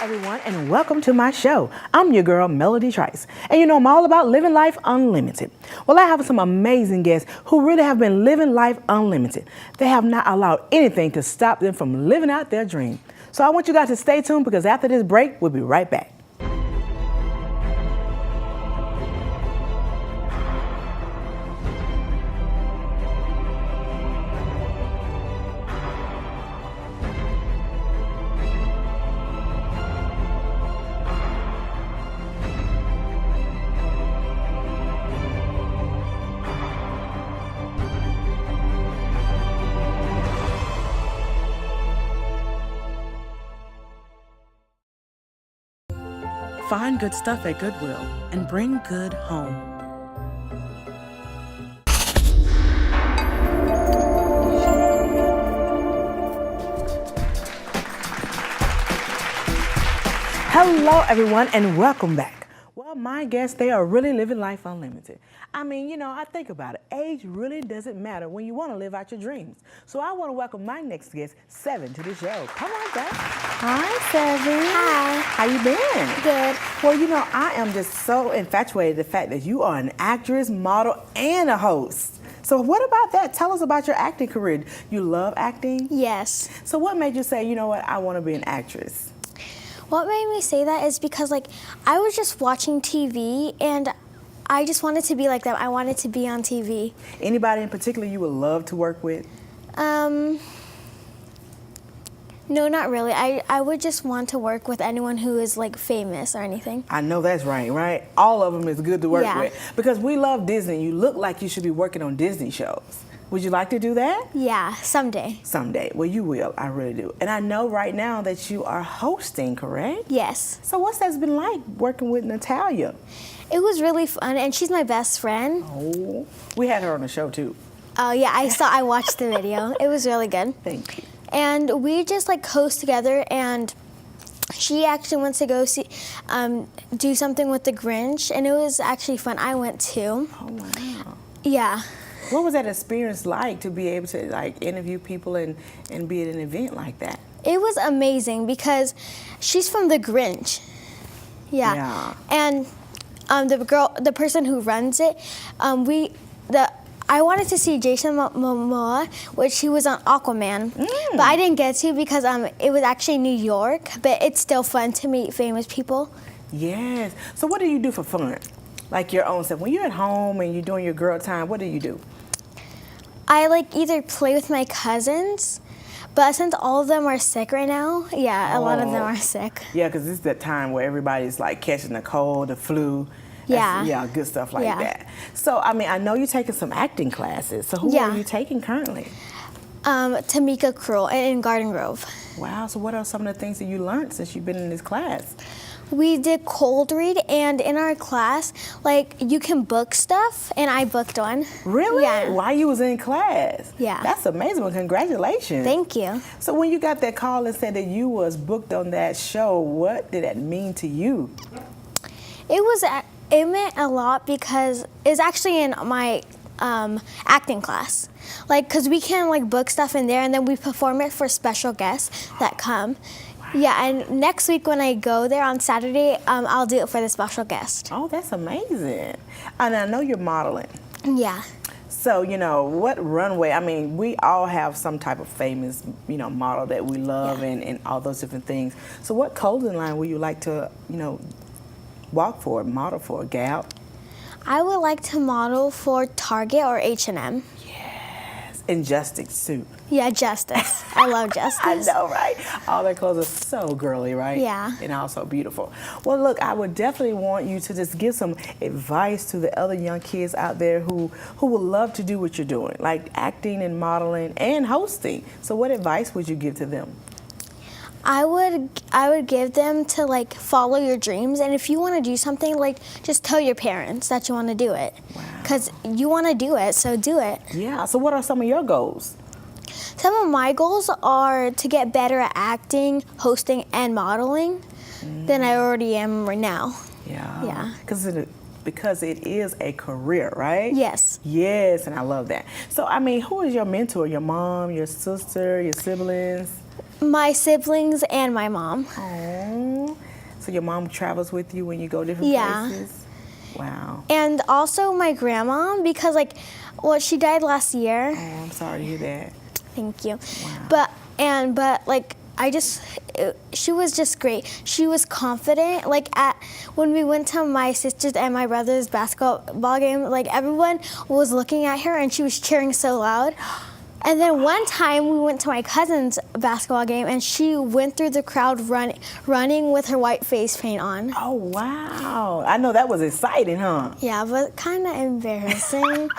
everyone, and welcome to my show. I'm your girl, Melody Trice, and you know I'm all about living life unlimited. Well, I have some amazing guests who really have been living life unlimited. They have not allowed anything to stop them from living out their dream. So I want you guys to stay tuned because after this break, we'll be right back. Find good stuff at Goodwill and bring good home. Hello, everyone, and welcome back. Well, my guests, they are really living life unlimited. I mean, you know, I think about it. Age really doesn't matter when you want to live out your dreams. So I want to welcome my next guest, Sevn, to the show. Come on, guys. Hi, Sevn. Hi. How you been? Good. Well, you know, I am just so infatuated with the fact that you are an actress, model, and a host. So what about that? Tell us about your acting career. You love acting? Yes. So what made you say, you know what, I want to be an actress? What made me say that is because, like, I was just watching TV and I just wanted to be like them. I wanted to be on TV. Anybody in particular you would love to work with? No, not really. I would just want to work with anyone who is, like, famous or anything. I know that's right? All of them is good to work Yeah. with. Because we love Disney. You look like you should be working on Disney shows. Would you like to do that? Yeah, someday. Someday. Well, you will. I really do. And I know right now that you are hosting, correct? Yes. So what's that been like working with Natalia? It was really fun, and she's my best friend. Oh, we had her on the show too. Oh, yeah, I watched the video. It was really good. Thank you. And we just, like, host together, and she actually wants to go see, do something with the Grinch, and it was actually fun. I went too. Oh, wow. Yeah. What was that experience like to be able to, like, interview people and be at an event like that? It was amazing because she's from the Grinch. Yeah. And the person who runs it, I wanted to see Jason Momoa, which he was on Aquaman, but I didn't get to because it was actually New York, but it's still fun to meet famous people. Yes. So what do you do for fun? Like your own stuff. When you're at home and you're doing your girl time, what do you do? I, like, either play with my cousins, but since all of them are sick right now, yeah, a lot of them are sick. Yeah, because this is that time where everybody's like catching the cold, the flu. Yeah. Yeah, good stuff like that. So, I mean, I know you're taking some acting classes. So who are you taking currently? Tamika Cruel in Garden Grove. Wow, so what are some of the things that you learned since you've been in this class? We did cold read, and in our class, like, you can book stuff, and I booked one. Really? Yeah. While you was in class? Yeah. That's amazing. Well, congratulations. Thank you. So when you got that call and said that you was booked on that show, what did that mean to you? It meant a lot because it's actually in my acting class. Like, because we can, like, book stuff in there, and then we perform it for special guests that come. Yeah, and next week when I go there on Saturday, I'll do it for the special guest. Oh, that's amazing. And I know you're modeling. Yeah. So, you know, what runway, I mean, we all have some type of famous, you know, model that we love and all those different things. So what clothing line would you like to, you know, walk for, model for, gal? I would like to model for Target or H&M. Yes. And Justice too. Yeah, Justice. I love Justice. I know, right? All their clothes are so girly, right? Yeah. And also beautiful. Well, look, I would definitely want you to just give some advice to the other young kids out there who would love to do what you're doing, like acting and modeling and hosting. So what advice would you give to them? I would give them to, like, follow your dreams, and if you want to do something, like, just tell your parents that you want to do it. Wow. Because you want to do it, so do it. Yeah, so what are some of your goals? Some of my goals are to get better at acting, hosting, and modeling than I already am right now. Yeah. Yeah. Because because it is a career, right? Yes. Yes, and I love that. So, I mean, who is your mentor? Your mom, your sister, your siblings? My siblings and my mom. Oh, so your mom travels with you when you go different places? Wow. And also my grandma, because she died last year. Oh, I'm sorry to hear that. Thank you. Wow. But she was just great. She was confident. When we went to my sister's and my brother's basketball game, everyone was looking at her and she was cheering so loud. And then one time we went to my cousin's basketball game and she went through the crowd running with her white face paint on. Oh, wow. I know that was exciting, huh? Yeah, but kind of embarrassing.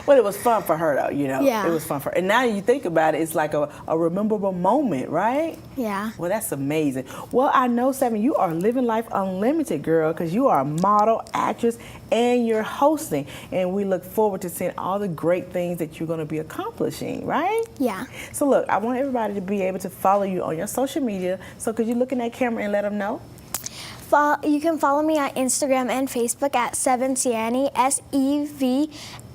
Well, it was fun for her, though, you know? Yeah. It was fun for her. And now you think about it, it's like a rememberable moment, right? Yeah. Well, that's amazing. Well, I know, Sevn, you are living life unlimited, girl, because you are a model, actress, and you're hosting. And we look forward to seeing all the great things that you're going to be accomplishing, right? Yeah. So look, I want everybody to be able to follow you on your social media. So could you look in that camera and let them know? You can follow me on Instagram and Facebook at Sevn Sieni,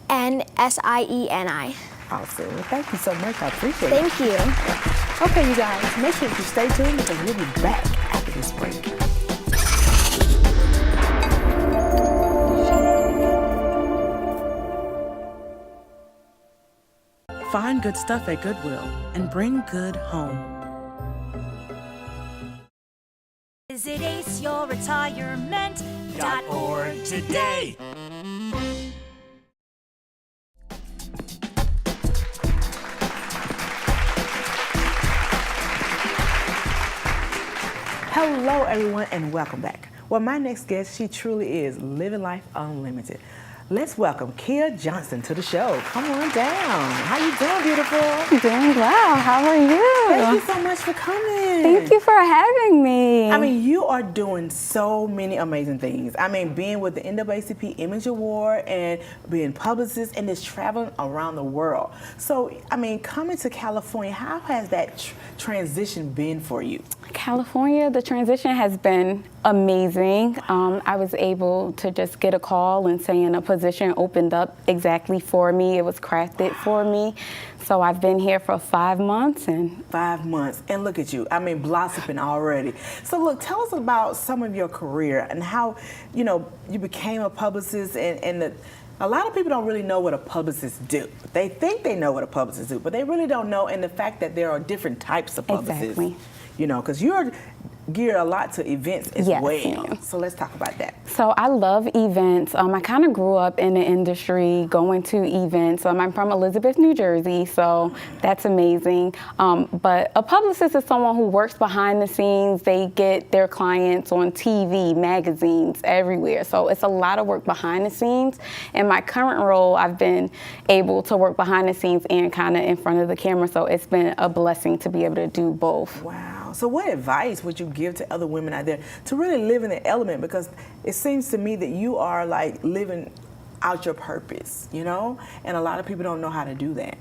SEVNSIENI. Awesome. Well, thank you so much. I appreciate it. Thank you. Okay, you guys, make sure that you stay tuned because we'll be back after this break. Find good stuff at Goodwill and bring good home. Visit aceyourretirement.org today. Hello, everyone, and welcome back. Well, my next guest, she truly is living life unlimited. Let's welcome Keeyah Johnson to the show. Come on down. How you doing, beautiful? I'm doing well. How are you? Thank you so much for coming. Thank you for having me. I mean, you are doing so many amazing things. I mean, being with the NAACP Image Award and being publicist and just traveling around the world. So, I mean, coming to California, how has that transition been for you? California, the transition has been amazing. I was able to just get a call and saying a position opened up exactly for me. It was crafted for me. So I've been here for 5 months. 5 months. And look at you. I mean, blossoming already. So look, tell us about some of your career and how, you became a publicist and a lot of people don't really know what a publicist do. They think they know what a publicist do, but they really don't know. And the fact that there are different types of publicists. Exactly. Because you're geared a lot to events as well. So let's talk about that. So I love events. I kind of grew up in the industry going to events. I'm from Elizabeth, New Jersey, so that's amazing. But a publicist is someone who works behind the scenes. They get their clients on TV, magazines, everywhere. So it's a lot of work behind the scenes. In my current role, I've been able to work behind the scenes and kind of in front of the camera. So it's been a blessing to be able to do both. Wow. So what advice would you give to other women out there to really live in the element? Because it seems to me that you are like living out your purpose, and a lot of people don't know how to do that.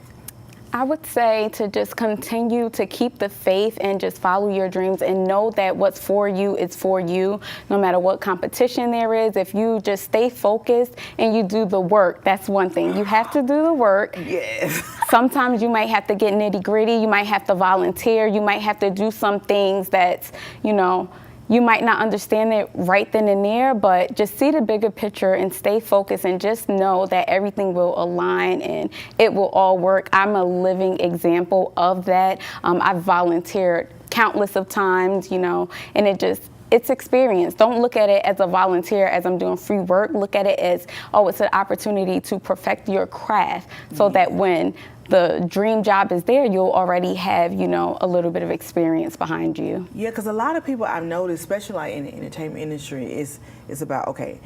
I would say to just continue to keep the faith and just follow your dreams and know that what's for you is for you, no matter what competition there is. If you just stay focused and you do the work, that's one thing. You have to do the work. Yes. Sometimes you might have to get nitty gritty. You might have to volunteer. You might have to do some things that, you might not understand it right then and there, but just see the bigger picture and stay focused and just know that everything will align and it will all work. I'm a living example of that. I've volunteered countless of times, and it's experience. Don't look at it as a volunteer, as I'm doing free work. Look at it as, it's an opportunity to perfect your craft so that when the dream job is there, you'll already have, a little bit of experience behind you. Yeah, because a lot of people I've noticed, especially like in the entertainment industry, it's about, okay,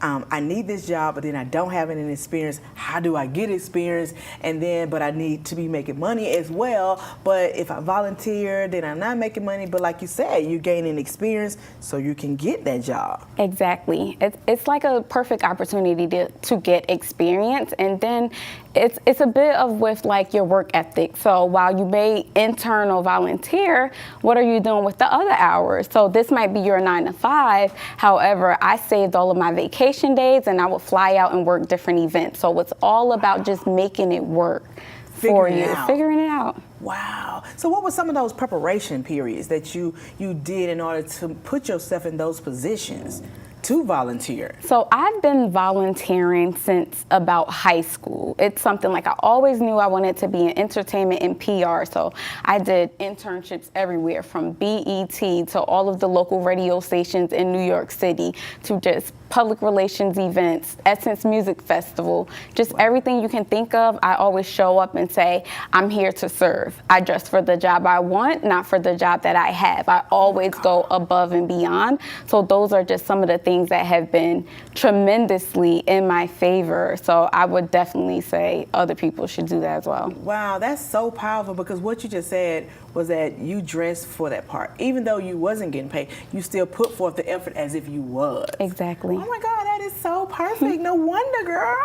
I need this job, but then I don't have any experience. How do I get experience? But I need to be making money as well. But if I volunteer, then I'm not making money. But like you said, you're gaining experience so you can get that job. Exactly. It's like a perfect opportunity to get experience. And then It's a bit of with like your work ethic. So while you may intern or volunteer, what are you doing with the other hours? So this might be your 9 to 5. However, I saved all of my vacation days and I would fly out and work different events. So it's all about just making it work for you, figuring it out. Wow. So what were some of those preparation periods that you did in order to put yourself in those positions to volunteer? So I've been volunteering since about high school. It's something like I always knew I wanted to be in entertainment and PR. So I did internships everywhere from BET to all of the local radio stations in New York City to just public relations events, Essence Music Festival, just everything you can think of. I always show up and say, I'm here to serve. I dress for the job I want, not for the job that I have. I always go above and beyond. So those are just some of the things that have been tremendously in my favor. So I would definitely say other people should do that as well. Wow, that's so powerful, because what you just said was that you dressed for that part. Even though you wasn't getting paid, you still put forth the effort as if you was. Exactly. Oh my God, that is so perfect. No wonder, girl.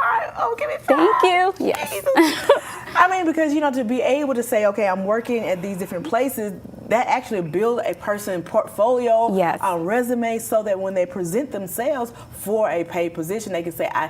Give me 5. Thank you. Yes. I mean, because, to be able to say, okay, I'm working at these different places, that actually build a person portfolio, yes, a resume, so that when they present themselves for a paid position, they can say, I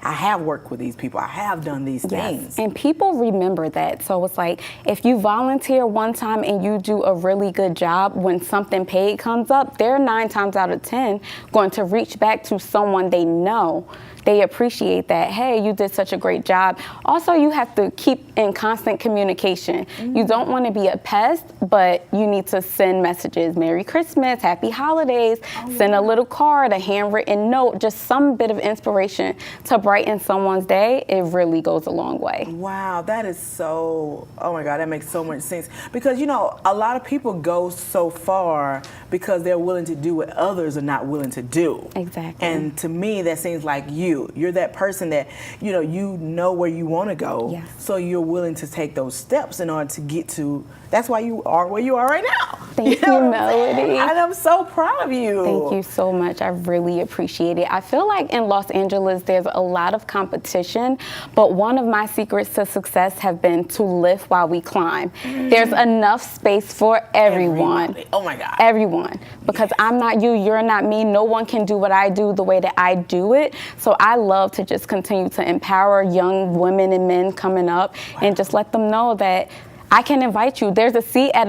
have worked with these people. I have done these things. And people remember that. So it's like, if you volunteer one time and you do a really good job, when something paid comes up, they're 9 times out of 10 going to reach back to someone they know. They appreciate that. Hey, you did such a great job. Also, you have to keep in constant communication. Mm-hmm. You don't want to be a pest, but you need to send messages. Merry Christmas, Happy Holidays. Send a little card, a handwritten note, just some bit of inspiration to brighten someone's day. It really goes a long way. Wow, that is so, oh my God, that makes so much sense. Because, a lot of people go so far because they're willing to do what others are not willing to do. Exactly. And to me, that seems like you're that person that, you know where you want to go. Yes. So you're willing to take those steps in order to get to, that's why you are where you are right now. Thank you, Melody. And I'm so proud of you. Thank you so much. I really appreciate it. I feel like in Los Angeles, there's a lot of competition, but one of my secrets to success have been to lift while we climb. There's enough space for everyone. Everybody. Oh my God. Everyone. Because I'm not you, you're not me. No one can do what I do the way that I do it. So I love to just continue to empower young women and men coming up and just let them know that I can invite you. There's a seat at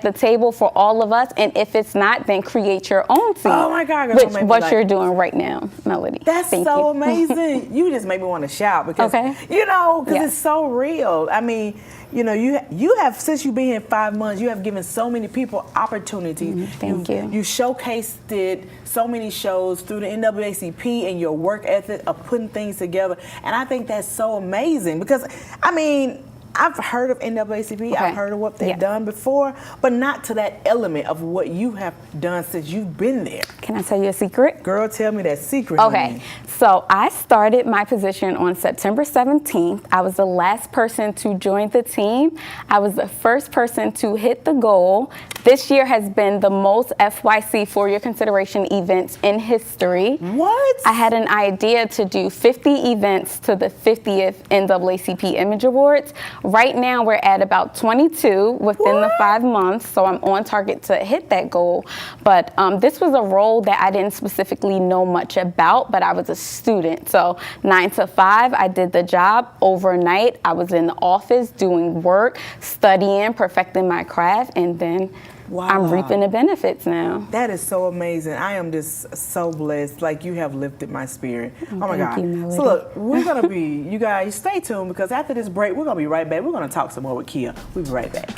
the table for all of us, and if it's not, then create your own seat. Oh my God, which what you're doing right now, Melody. That's so amazing. You just made me want to shout because it's so real. I mean, you have, since you've been here 5 months, you have given so many people opportunities. Thank you. You showcased it, so many shows through the NAACP and your work ethic of putting things together, and I think that's so amazing because, I mean, I've heard of NAACP, I've heard of what they've done before, but not to that element of what you have done since you've been there. Can I tell you a secret? Girl, tell me that secret. Okay, honey. so I started my position on September 17th. I was the last person to join the team. I was the first person to hit the goal. This year has been the most FYC, for your consideration, events in history. What? I had an idea to do 50 events to the 50th NAACP Image Awards. Right now, we're at about 22 within the 5 months, so I'm on target to hit that goal. But this was a role that I didn't specifically know much about, but I was a student. So 9 to 5, I did the job. Overnight, I was in the office doing work, studying, perfecting my craft, and then I'm reaping the benefits now. That is so amazing. I am just so blessed. Like, you have lifted my spirit. Oh my God. You, so look, we're going to be, you guys stay tuned, because after this break, we're going to be right back. We're going to talk some more with Keeyah. We'll be right back.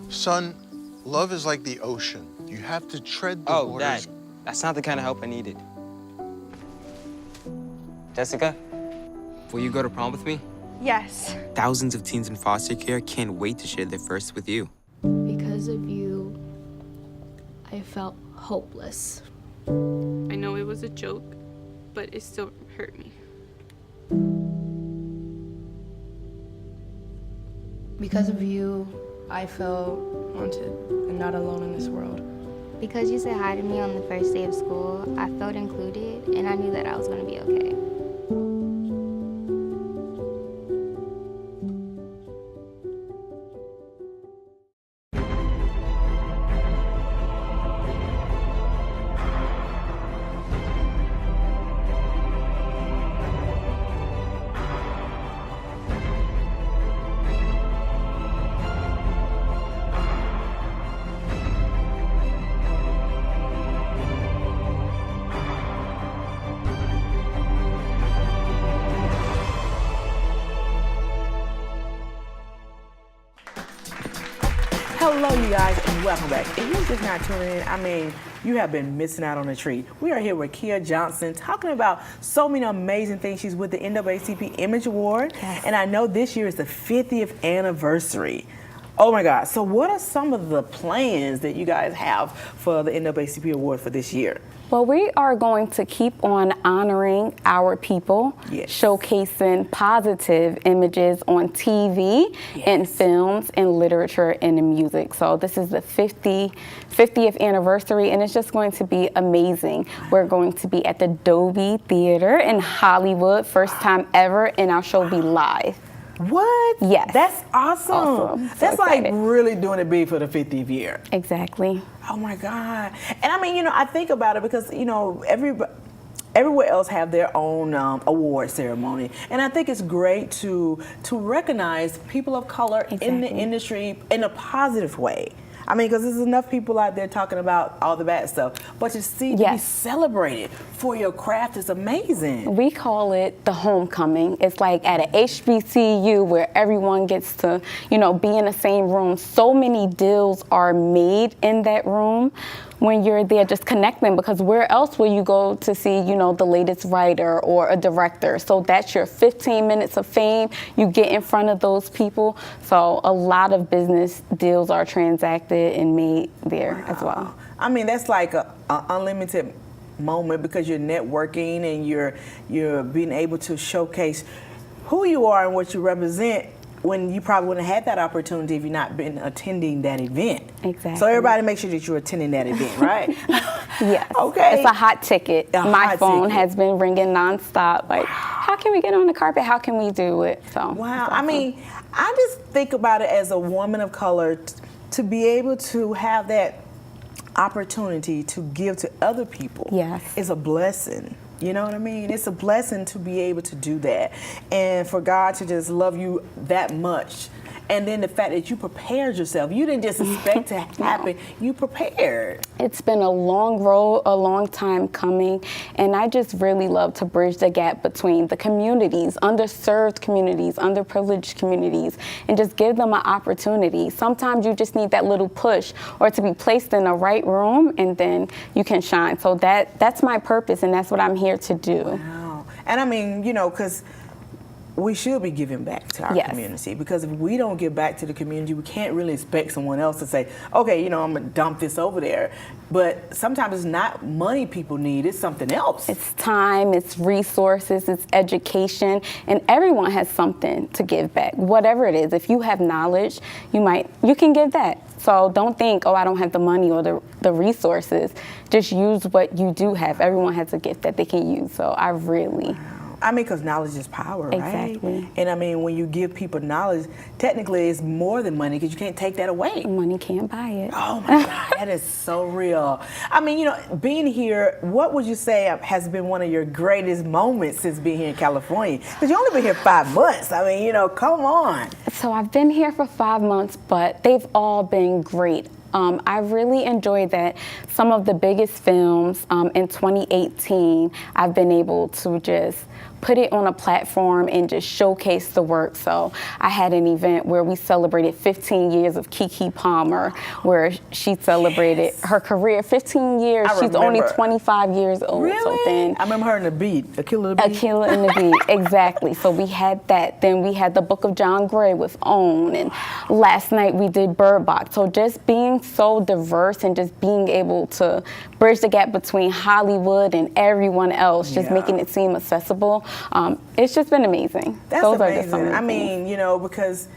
Son, love is like the ocean. You have to tread the waters. Dad, that's not the kind of help I needed. Jessica, will you go to prom with me? Yes. Thousands of teens in foster care can't wait to share their first with you. Because of you, I felt hopeless. I know it was a joke, but it still hurt me. Because of you, I felt wanted and not alone in this world. Because you said hi to me on the first day of school, I felt included, and I knew that I was going to be okay. Hello, you guys, and welcome back. If you're just not tuning in, I mean, you have been missing out on a treat. We are here with Keeyah Johnson talking about so many amazing things. She's with the NAACP Image Award, and I know this year is the 50th anniversary. Oh my God, so what are some of the plans that you guys have for the NAACP Award for this year? Well, we are going to keep on honoring our people, showcasing positive images on TV, in films, in literature, and in music. So this is the 50th anniversary, and it's just going to be amazing. We're going to be at the Dolby Theater in Hollywood, first time ever, and our show will be live. What? Yes. That's awesome. So That's excited. like really doing it big for the 50th year. Exactly. Oh my God. And I mean, you know, I think about it because, you know, everywhere else have their own award ceremony. And I think it's great to recognize people of color in the industry in a positive way. I mean, because there's enough people out there talking about all the bad stuff, but to see to be celebrated for your craft is amazing. We call it the homecoming. It's like at an HBCU where everyone gets to, you know, be in the same room. So many deals are made in that room when you're there just connecting, because where else will you go to see, you know, the latest writer or a director? So that's your 15 minutes of fame. You get in front of those people. So a lot of business deals are transacted and made there as well. I mean, that's like a unlimited moment because you're networking and you're being able to showcase who you are and what you represent, when you probably wouldn't have had that opportunity if you've not been attending that event. Exactly. So everybody make sure that you're attending that event, right? Yes. Okay. It's a hot ticket. My phone ticket. has been ringing nonstop. Like, how can we get on the carpet? How can we do it? So. Wow. Awesome. I mean, I just think about it as a woman of color to be able to have that opportunity to give to other people. Yes. Is a blessing. You know what I mean? It's a blessing to be able to do that. And for God to just love you that much. And then the fact that you prepared yourself. You didn't just expect to happen. You prepared. It's been a long road, a long time coming. And I just really love to bridge the gap between the communities, underserved communities, underprivileged communities, and just give them an opportunity. Sometimes you just need that little push or to be placed in the right room, and then you can shine. So that's my purpose, and that's what I'm here to do. Wow. And I mean, you know, because we should be giving back to our community, because if we don't give back to the community, we can't really expect someone else to say, okay, you know, I'm gonna dump this over there. But sometimes it's not money people need, it's something else. It's time, it's resources, it's education, and everyone has something to give back, whatever it is. If you have knowledge, you can give that. So don't think, oh, I don't have the money or the resources. Just use what you do have. Everyone has a gift that they can use. So I really... I mean, because knowledge is power, right? Exactly. And I mean, when you give people knowledge, technically it's more than money, because you can't take that away. Money can't buy it. Oh my God, that is so real. I mean, you know, being here, what would you say has been one of your greatest moments since being here in California? Because you only been here 5 months. I mean, you know, come on. So I've been here for 5 months, but they've all been great. I really enjoyed that some of the biggest films in 2018, I've been able to just put it on a platform and just showcase the work. So I had an event where we celebrated 15 years of Keke Palmer, where she celebrated her career, 15 years. She's only 25 years old. Really? So then, I remember her in The Beat, A Killer in the Beat. A Killer in the Beat, exactly. So we had that. Then we had the Book of John Gray with OWN, and last night we did Bird Box. So just being so diverse and just being able to bridge the gap between Hollywood and everyone else, just making it seem accessible. It's just been amazing. That's Those amazing. are just some of the I mean, you know, because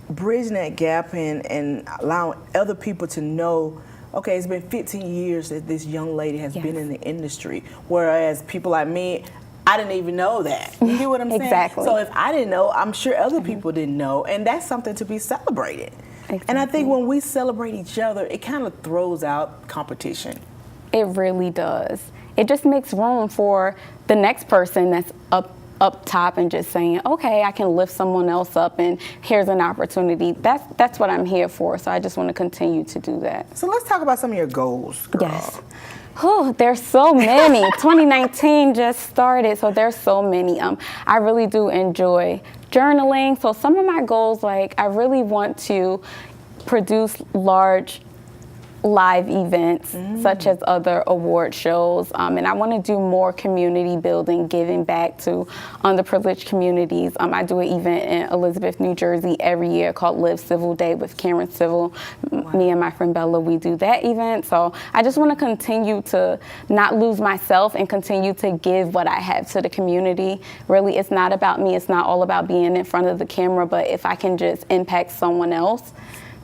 bridging that gap and allowing other people to know, okay, it's been 15 years that this young lady has been in the industry, whereas people like me, I didn't even know that. You get what I'm saying? Exactly. So if I didn't know, I'm sure other people didn't know, and that's something to be celebrated. Exactly. And I think when we celebrate each other, it kind of throws out competition. It really does. It just makes room for the next person that's up top and just saying, okay, I can lift someone else up and here's an opportunity. That's what I'm here for. So I just want to continue to do that. So let's talk about some of your goals, girl. Yes. Oh, there's so many. 2019 just started, so there's so many. I really do enjoy journaling. So some of my goals, like I really want to produce large live events such as other award shows, and I want to do more community building, giving back to underprivileged communities. I do an event in Elizabeth, New Jersey every year called Live Civil Day with Karen Civil. Wow. Me and my friend Bella, we do that event. So I just want to continue to not lose myself and continue to give what I have to the community. Really, it's not about me. It's not all about being in front of the camera, but if I can just impact someone else,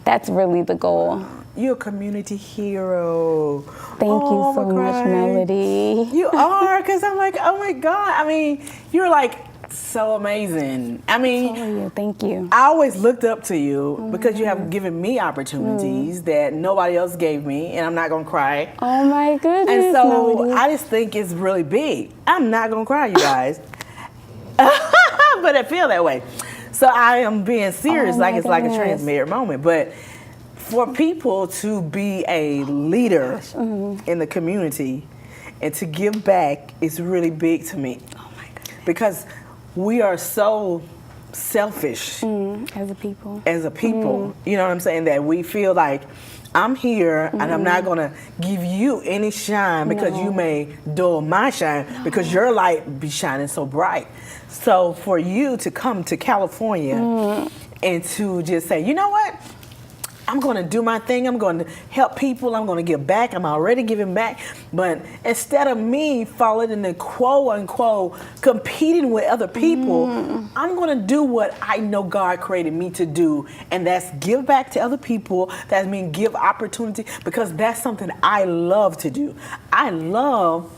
that's really the goal. You're a community hero. Thank you so much, Melody. You are, because I'm like, oh my God. I mean, you're like so amazing. I mean, thank you. I always looked up to you because you have given me opportunities that nobody else gave me, and I'm not gonna cry. Oh my goodness. And so Melody. I just think it's really big. I'm not gonna cry, you guys. But I feel that way. So I am being serious, like it's like a transmitted moment. But for people to be a leader in the community and to give back is really big to me. Oh my goodness. Because we are so selfish as a people. You know what I'm saying? That we feel like I'm here and I'm not gonna give you any shine because you may dull my shine because your light be shining so bright. So for you to come to California and to just say, you know what? I'm going to do my thing. I'm going to help people. I'm going to give back. I'm already giving back. But instead of me falling in the quote unquote competing with other people, I'm going to do what I know God created me to do. And that's give back to other people. That means give opportunity, because that's something I love to do. I love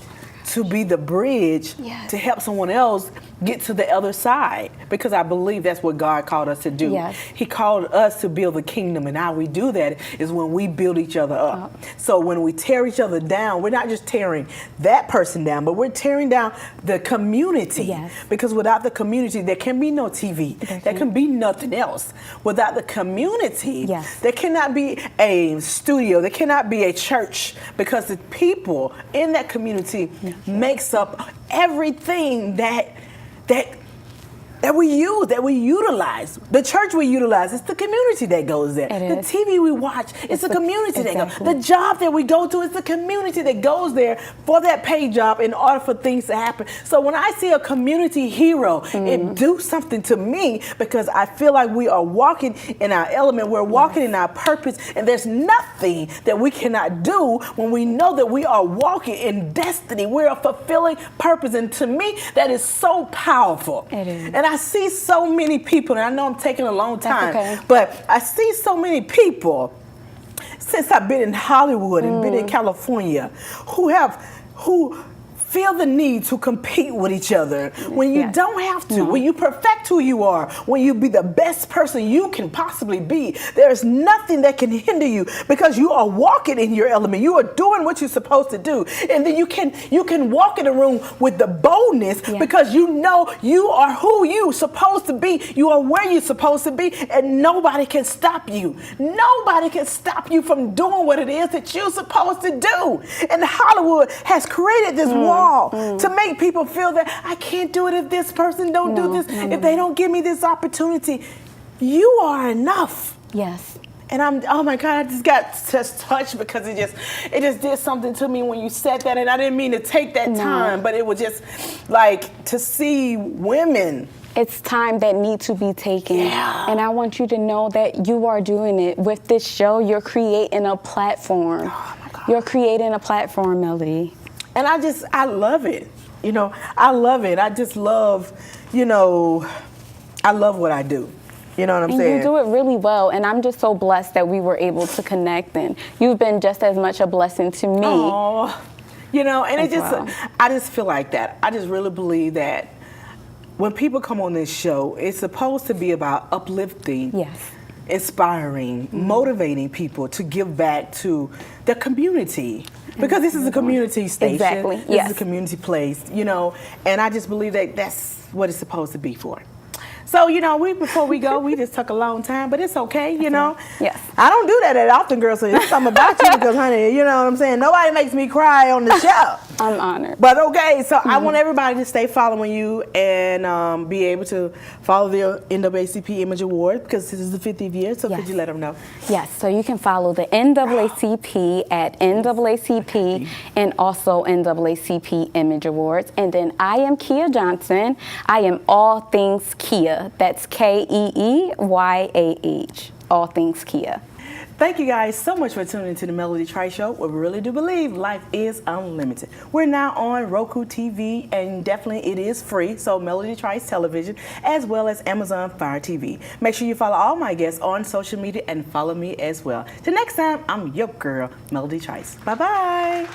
to be the bridge to help someone else get to the other side, because I believe that's what God called us to do. Yes. He called us to build the kingdom, and how we do that is when we build each other up. So when we tear each other down, we're not just tearing that person down, but we're tearing down the community. Yes. Because without the community, there can be no TV. There can be nothing else. Without the community, there cannot be a studio. There cannot be a church, because the people in that community makes up everything that we use, that we utilize. The church we utilize, it's the community that goes there. The TV we watch, it's the community that goes. The job that we go to, it's the community that goes there for that paid job in order for things to happen. So when I see a community hero, it do something to me, because I feel like we are walking in our element, we're walking in our purpose, and there's nothing that we cannot do when we know that we are walking in destiny. We're fulfilling purpose, and to me, that is so powerful. It is. And I see so many people, and I know I'm taking a long time, but I see so many people since I've been in Hollywood and been in California who feel the need to compete with each other when you don't have to, when you perfect who you are, when you be the best person you can possibly be. There's nothing that can hinder you, because you are walking in your element. You are doing what you're supposed to do. And then you can walk in a room with the boldness, because you know you are who you're supposed to be. You are where you're supposed to be, and nobody can stop you. Nobody can stop you from doing what it is that you're supposed to do. And Hollywood has created this wall to make people feel that I can't do it if this person don't do this, if they don't give me this opportunity. You are enough. Yes. And oh my God, I just got just touched, because it just did something to me when you said that. And I didn't mean to take that time, but it was just like to see women. It's time that needs to be taken. And I want you to know that you are doing it. With this show, you're creating a platform. Oh my God. You're creating a platform, Melody. And I love it. I love it. I just love, I love what I do. You know what I'm and saying? you do it really well, and I'm just so blessed that we were able to connect, and you've been just as much a blessing to me. Oh, you know, and well. I just feel like that. I just really believe that when people come on this show, it's supposed to be about uplifting, Yes. inspiring, motivating people to give back to the community. Because this is a community station. Exactly. This Yes. is a community place, you know, and I just believe that that's what it's supposed to be for. So, you know, before we go, we just took a long time, but it's okay, you know. Yes. I don't do that often, girl, so it's something about you because, honey, you know what I'm saying? Nobody makes me cry on the show. I'm honored. But okay, so I want everybody to stay following you and be able to follow the NAACP Image Award because this is the 50th year, so could you let them know? Yes, so you can follow the NAACP at NAACP and also NAACP Image Awards. And then I am Keeyah Johnson. I am all things Keeyah. That's Keeyah. All things Keeyah. Thank you guys so much for tuning into the Melody Trice Show, where we really do believe life is unlimited. We're now on Roku TV, and definitely it is free, so Melody Trice Television, as well as Amazon Fire TV. Make sure you follow all my guests on social media and follow me as well. Till next time, I'm your girl, Melody Trice. Bye-bye.